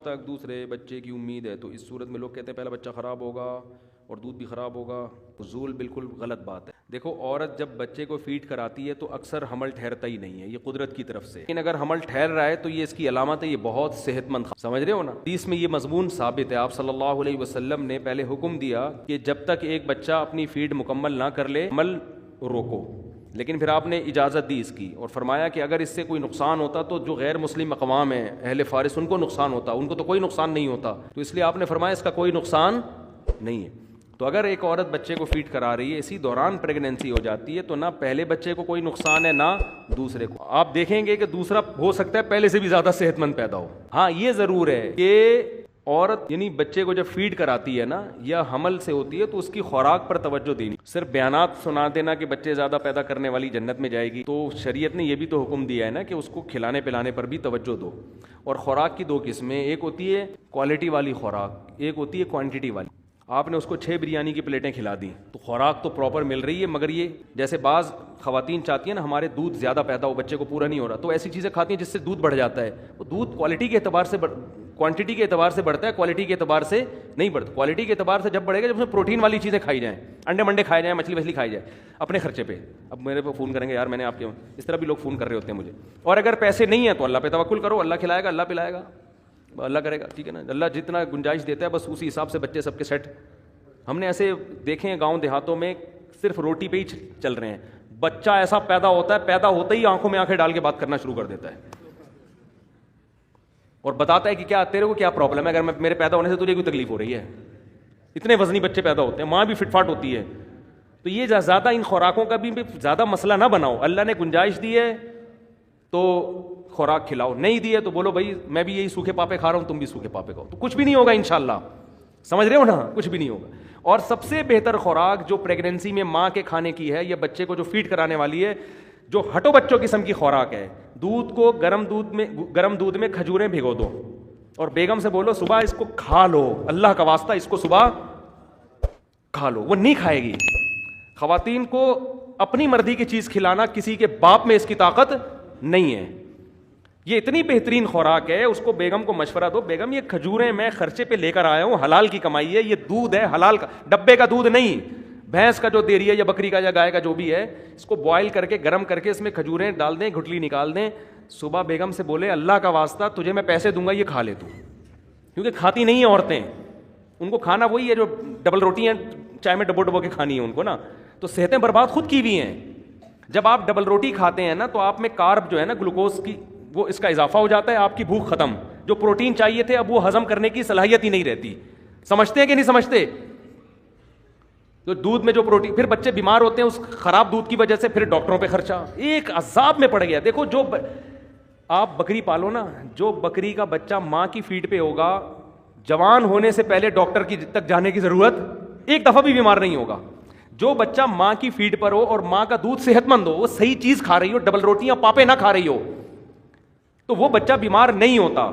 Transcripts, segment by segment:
تک دوسرے بچے کی امید ہے، تو اس صورت میں لوگ کہتے ہیں پہلا بچہ خراب ہوگا اور دودھ بھی خراب ہوگا. نزول بالکل غلط بات ہے. دیکھو، عورت جب بچے کو فیڈ کراتی ہے تو اکثر حمل ٹھہرتا ہی نہیں ہے، یہ قدرت کی طرف سے. لیکن اگر حمل ٹھہر رہا ہے تو یہ اس کی علامت ہے، یہ بہت صحت مند. سمجھ رہے ہو نا؟ حدیث میں یہ مضمون ثابت ہے. آپ صلی اللہ علیہ وسلم نے پہلے حکم دیا کہ جب تک ایک بچہ اپنی فیڈ مکمل نہ کر لے حمل روکو، لیکن پھر آپ نے اجازت دی اس کی اور فرمایا کہ اگر اس سے کوئی نقصان ہوتا تو جو غیر مسلم اقوام ہیں، اہل فارس، ان کو نقصان ہوتا، ان کو تو کوئی نقصان نہیں ہوتا. تو اس لیے آپ نے فرمایا اس کا کوئی نقصان نہیں ہے. تو اگر ایک عورت بچے کو فیڈ کرا رہی ہے، اسی دوران پریگنینسی ہو جاتی ہے، تو نہ پہلے بچے کو کوئی نقصان ہے نہ دوسرے کو. آپ دیکھیں گے کہ دوسرا ہو سکتا ہے پہلے سے بھی زیادہ صحت مند پیدا ہو. ہاں، یہ ضرور ہے کہ عورت یعنی بچے کو جب فیڈ کراتی ہے نا یا حمل سے ہوتی ہے تو اس کی خوراک پر توجہ دینی. صرف بیانات سنا دینا کہ بچے زیادہ پیدا کرنے والی جنت میں جائے گی، تو شریعت نے یہ بھی تو حکم دیا ہے نا کہ اس کو کھلانے پلانے پر بھی توجہ دو. اور خوراک کی دو قسمیں، ایک ہوتی ہے کوالٹی والی خوراک، ایک ہوتی ہے کوانٹٹی والی. آپ نے اس کو 6 بریانی کی پلیٹیں کھلا دی تو خوراک تو پراپر مل رہی ہے، مگر یہ جیسے بعض خواتین چاہتی ہیں نا ہمارے دودھ زیادہ پیدا ہو، بچے کو پورا نہیں ہو رہا، تو ایسی چیزیں کھاتی ہیں جس سے دودھ بڑھ جاتا ہے. وہ دودھ کوالٹی کے اعتبار سے کوانٹٹی کے اعتبار سے بڑھتا ہے، کوالٹی کے اعتبار سے نہیں بڑھتا. کوالٹی کے اعتبار سے جب بڑھے گا جب اس میں پروٹین والی چیزیں کھائی جائیں، انڈے منڈے کھائے جائیں، مچھلی کھائی جائے اپنے خرچے پہ. اب میرے پہ فون کریں گے، یار میں نے آپ کے، اس طرح بھی لوگ فون کر رہے ہوتے ہیں مجھے. اور اگر پیسے نہیں ہیں تو اللہ پہ توکل کرو، اللہ کھلائے گا، اللہ پلائے گا، اللہ کرے گا، ٹھیک ہے نا. اللہ جتنا گنجائش دیتا ہے بس اسی حساب سے بچے سب کے سیٹ. ہم نے ایسے دیکھے ہیں گاؤں دیہاتوں میں صرف روٹی پہ ہی چل رہے ہیں. بچہ ایسا پیدا ہوتا ہے، پیدا ہوتے ہی آنکھوں میں آنکھیں ڈال کے بات کرنا شروع کر دیتا ہے اور بتاتا ہے کہ کیا تیرے کو کیا پرابلم ہے، اگر میرے پیدا ہونے سے تجھے کوئی تکلیف ہو رہی ہے. اتنے وزنی بچے پیدا ہوتے ہیں، ماں بھی فٹ فاٹ ہوتی ہے. تو یہ زیادہ ان خوراکوں کا بھی زیادہ مسئلہ نہ بناؤ. اللہ نے گنجائش دی ہے تو خوراک کھلاؤ، نہیں دی ہے تو بولو بھائی میں بھی یہی سوکھے پاپے کھا رہا ہوں، تم بھی سوکھے پاپے کھاؤ، تو کچھ بھی نہیں ہوگا انشاءاللہ. سمجھ رہے ہو نا؟ کچھ بھی نہیں ہوگا. اور سب سے بہتر خوراک جو پریگنینسی میں ماں کے کھانے کی ہے یا بچے کو جو فیڈ کرانے والی ہے، جو ہٹو بچوں قسم کی خوراک ہے، دودھ کو گرم دودھ میں کھجوریں بھگو دو اور بیگم سے بولو صبح اس کو کھا لو، اللہ کا واسطہ اس کو صبح کھا لو. وہ نہیں کھائے گی. خواتین کو اپنی مرضی کی چیز کھلانا، کسی کے باپ میں اس کی طاقت نہیں ہے. یہ اتنی بہترین خوراک ہے، اس کو بیگم کو مشورہ دو، بیگم یہ کھجوریں میں خرچے پہ لے کر آیا ہوں، حلال کی کمائی ہے، یہ دودھ ہے حلال کا، ڈبے کا دودھ نہیں، بھینس کا جو دے رہی ہے یا بکری کا یا گائے کا جو بھی ہے، اس کو بوائل کر کے گرم کر کے اس میں کھجوریں ڈال دیں، گھٹلی نکال دیں. صبح بیگم سے بولے اللہ کا واسطہ تجھے میں پیسے دوں گا، یہ کھا لے تو. کیونکہ کھاتی نہیں ہیں عورتیں، ان کو کھانا وہی ہے جو ڈبل روٹی ہیں چائے میں ڈبو کے کھانی ہے ان کو نا. تو صحتیں برباد خود کی بھی ہیں. جب آپ ڈبل روٹی کھاتے ہیں نا تو آپ میں کارب جو ہے نا، گلوکوز کی، وہ اس کا اضافہ ہو جاتا ہے، آپ کی بھوک ختم. جو پروٹین چاہیے تھے اب وہ ہضم کرنے کی صلاحیت ہی نہیں رہتی. سمجھتے ہیں کہ نہیں سمجھتے؟ تو دودھ میں جو پروٹین، پھر بچے بیمار ہوتے ہیں اس خراب دودھ کی وجہ سے، پھر ڈاکٹروں پہ خرچہ، ایک عذاب میں پڑ گیا. دیکھو جو آپ بکری پالو نا، جو بکری کا بچہ ماں کی فیڈ پہ ہوگا، جوان ہونے سے پہلے ڈاکٹر کی تک جانے کی ضرورت، ایک دفعہ بھی بیمار نہیں ہوگا. جو بچہ ماں کی فیڈ پر ہو اور ماں کا دودھ صحت مند ہو، وہ صحیح چیز کھا رہی ہو، ڈبل روٹیاں پاپے نہ کھا رہی ہو، تو وہ بچہ بیمار نہیں ہوتا.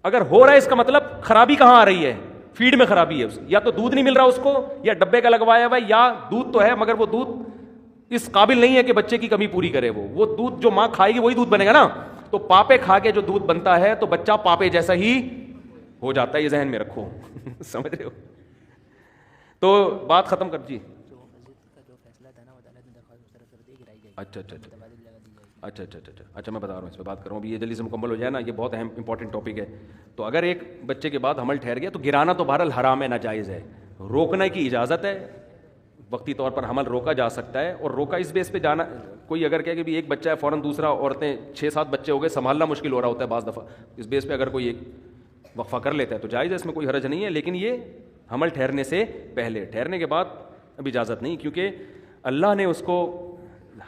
اگر ہو رہا ہے اس کا مطلب خرابی کہاں آ رہی ہے؟ فیڈ میں خرابی ہے. یا تو دودھ نہیں مل رہا اس کو، یا ڈبے کا لگوایا ہوا ہے، یا دودھ تو ہے مگر وہ دودھ اس قابل نہیں ہے کہ بچے کی کمی پوری کرے. وہ دودھ جو ماں کھائے گی وہی دودھ بنے گا نا. تو پاپے کھا کے جو دودھ بنتا ہے تو بچہ پاپے جیسا ہی ہو جاتا ہے. یہ ذہن میں رکھو. سمجھ رہے ہو؟ تو بات ختم کر جی. اچھا میں بتا رہا ہوں، اس پہ بات کروں ابھی، یہ جلدی سے مکمل ہو جائے نا، یہ بہت اہم امپورٹنٹ ٹاپک ہے. تو اگر ایک بچے کے بعد حمل ٹھہر گیا تو گرانا تو بہرحال حرام ہے، ناجائز ہے. روکنے کی اجازت ہے، وقتی طور پر حمل روکا جا سکتا ہے. اور روکا اس بیس پہ جانا، کوئی اگر کہے کہ بھی ایک بچہ ہے فوراً دوسرا، عورتیں 6-7 بچے ہو گئے، سنبھالنا مشکل ہو رہا ہوتا ہے بعض دفعہ، اس بیس پہ اگر کوئی ایک وقفہ کر لیتا ہے تو جائز ہے، اس میں کوئی حرج نہیں ہے. لیکن یہ حمل ٹھہرنے سے پہلے، ٹھہرنے کے بعد اب اجازت نہیں، کیونکہ اللہ نے اس کو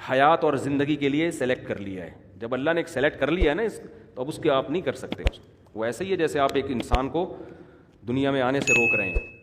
حیات اور زندگی کے لیے سلیکٹ کر لیا ہے. جب اللہ نے ایک سلیکٹ کر لیا ہے نا تو اب اس کے آپ نہیں کر سکتے. وہ ایسے ہی ہے جیسے آپ ایک انسان کو دنیا میں آنے سے روک رہے ہیں.